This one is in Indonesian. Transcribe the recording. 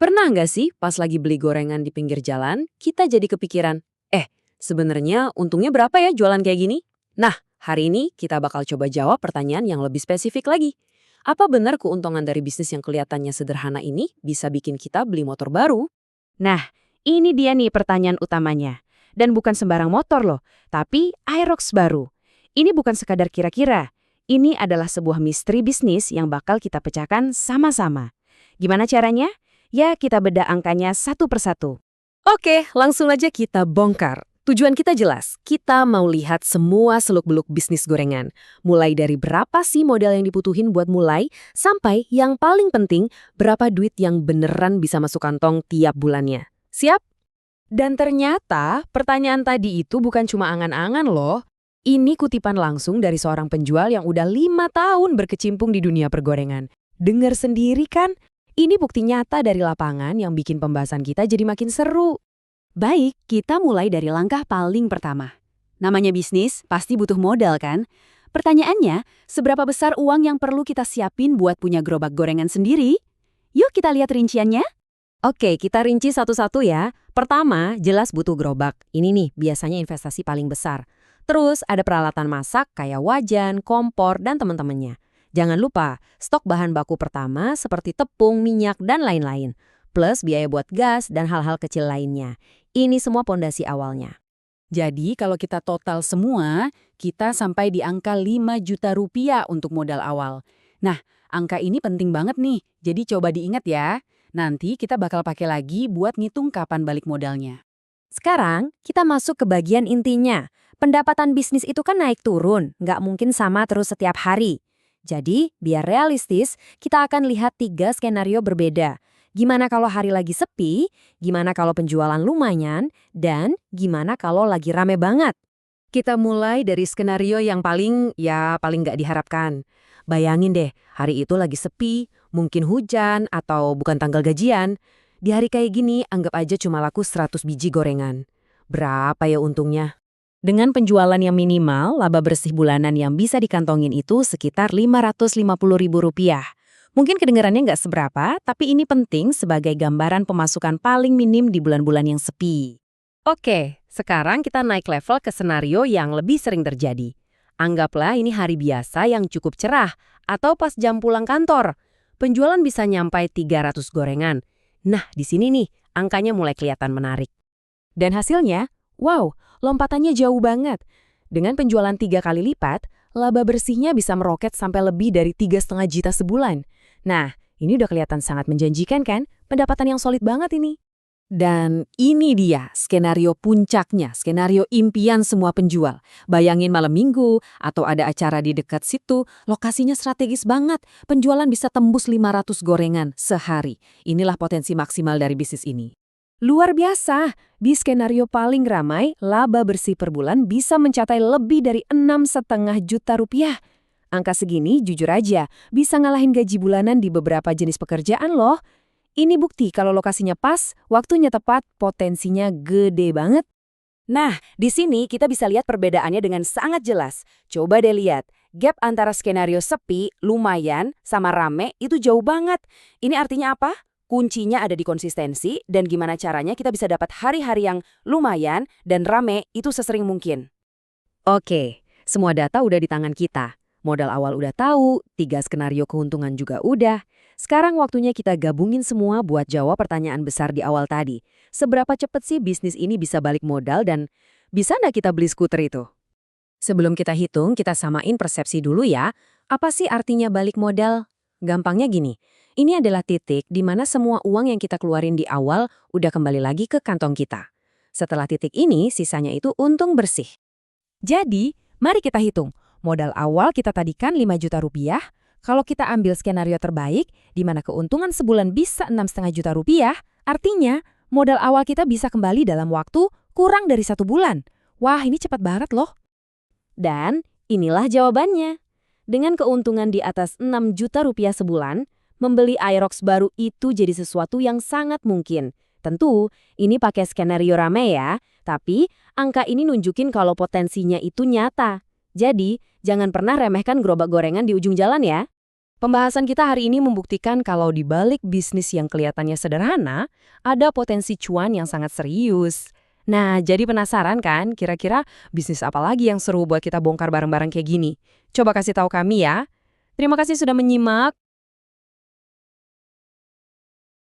Pernah nggak sih pas lagi beli gorengan di pinggir jalan, kita jadi kepikiran, sebenarnya untungnya berapa ya jualan kayak gini? Nah, hari ini kita bakal coba jawab pertanyaan yang lebih spesifik lagi. Apa benar keuntungan dari bisnis yang kelihatannya sederhana ini bisa bikin kita beli motor baru? Nah, ini dia nih pertanyaan utamanya. Dan bukan sembarang motor loh, tapi Aerox baru. Ini bukan sekadar kira-kira. Ini adalah sebuah misteri bisnis yang bakal kita pecahkan sama-sama. Gimana caranya? Ya, kita bedah angkanya satu persatu. Oke, langsung aja kita bongkar. Tujuan kita jelas, kita mau lihat semua seluk-beluk bisnis gorengan. Mulai dari berapa sih modal yang dibutuhin buat mulai, sampai yang paling penting, berapa duit yang beneran bisa masuk kantong tiap bulannya. Siap? Dan ternyata pertanyaan tadi itu bukan cuma angan-angan loh. Ini kutipan langsung dari seorang penjual yang udah 5 tahun berkecimpung di dunia pergorengan. Dengar sendiri kan? Ini bukti nyata dari lapangan yang bikin pembahasan kita jadi makin seru. Baik, kita mulai dari langkah paling pertama. Namanya bisnis, pasti butuh modal kan? Pertanyaannya, seberapa besar uang yang perlu kita siapin buat punya gerobak gorengan sendiri? Yuk kita lihat rinciannya. Oke, kita rinci satu-satu ya. Pertama, jelas butuh gerobak. Ini nih, biasanya investasi paling besar. Terus ada peralatan masak kayak wajan, kompor, dan teman-temannya. Jangan lupa, stok bahan baku pertama seperti tepung, minyak, dan lain-lain. Plus biaya buat gas dan hal-hal kecil lainnya. Ini semua pondasi awalnya. Jadi kalau kita total semua, kita sampai di angka 5 juta rupiah untuk modal awal. Nah, angka ini penting banget nih, jadi coba diingat ya. Nanti kita bakal pakai lagi buat ngitung kapan balik modalnya. Sekarang, kita masuk ke bagian intinya. Pendapatan bisnis itu kan naik turun, nggak mungkin sama terus setiap hari. Jadi, biar realistis, kita akan lihat 3 skenario berbeda. Gimana kalau hari lagi sepi, gimana kalau penjualan lumayan, dan gimana kalau lagi rame banget. Kita mulai dari skenario yang paling nggak diharapkan. Bayangin deh, hari itu lagi sepi, mungkin hujan atau bukan tanggal gajian. Di hari kayak gini, anggap aja cuma laku 100 biji gorengan. Berapa ya untungnya? Dengan penjualan yang minimal, laba bersih bulanan yang bisa dikantongin itu sekitar Rp550.000. Mungkin kedengarannya nggak seberapa, tapi ini penting sebagai gambaran pemasukan paling minim di bulan-bulan yang sepi. Oke, sekarang kita naik level ke skenario yang lebih sering terjadi. Anggaplah ini hari biasa yang cukup cerah, atau pas jam pulang kantor. Penjualan bisa nyampai 300 gorengan. Nah, di sini nih, angkanya mulai kelihatan menarik. Dan hasilnya, wow, lompatannya jauh banget. Dengan penjualan 3 kali lipat, laba bersihnya bisa meroket sampai lebih dari 3,5 juta sebulan. Nah, ini udah kelihatan sangat menjanjikan kan? Pendapatan yang solid banget ini. Dan ini dia skenario puncaknya, skenario impian semua penjual. Bayangin malam minggu atau ada acara di dekat situ, lokasinya strategis banget. Penjualan bisa tembus 500 gorengan sehari. Inilah potensi maksimal dari bisnis ini. Luar biasa, di skenario paling ramai, laba bersih per bulan bisa mencapai lebih dari 6,5 juta rupiah. Angka segini, jujur aja, bisa ngalahin gaji bulanan di beberapa jenis pekerjaan loh. Ini bukti kalau lokasinya pas, waktunya tepat, potensinya gede banget. Nah, di sini kita bisa lihat perbedaannya dengan sangat jelas. Coba deh lihat, gap antara skenario sepi, lumayan, sama rame itu jauh banget. Ini artinya apa? Kuncinya ada di konsistensi dan gimana caranya kita bisa dapat hari-hari yang lumayan dan rame itu sesering mungkin. Oke, semua data udah di tangan kita. Modal awal udah tahu, 3 skenario keuntungan juga udah. Sekarang waktunya kita gabungin semua buat jawab pertanyaan besar di awal tadi. Seberapa cepat sih bisnis ini bisa balik modal dan bisa nggak kita beli skuter itu? Sebelum kita hitung, kita samain persepsi dulu ya. Apa sih artinya balik modal? Gampangnya gini, ini adalah titik di mana semua uang yang kita keluarin di awal udah kembali lagi ke kantong kita. Setelah titik ini, sisanya itu untung bersih. Jadi, mari kita hitung. Modal awal kita tadikan 5 juta rupiah. Kalau kita ambil skenario terbaik, di mana keuntungan sebulan bisa 6,5 juta rupiah, artinya modal awal kita bisa kembali dalam waktu kurang dari 1 bulan. Wah, ini cepat banget loh. Dan inilah jawabannya. Dengan keuntungan di atas 6 juta rupiah sebulan, membeli Aerox baru itu jadi sesuatu yang sangat mungkin. Tentu, ini pakai skenario rame ya, tapi angka ini nunjukin kalau potensinya itu nyata. Jadi, jangan pernah remehkan gerobak gorengan di ujung jalan ya. Pembahasan kita hari ini membuktikan kalau di balik bisnis yang kelihatannya sederhana, ada potensi cuan yang sangat serius. Nah, jadi penasaran kan kira-kira bisnis apa lagi yang seru buat kita bongkar bareng-bareng kayak gini? Coba kasih tahu kami ya. Terima kasih sudah menyimak.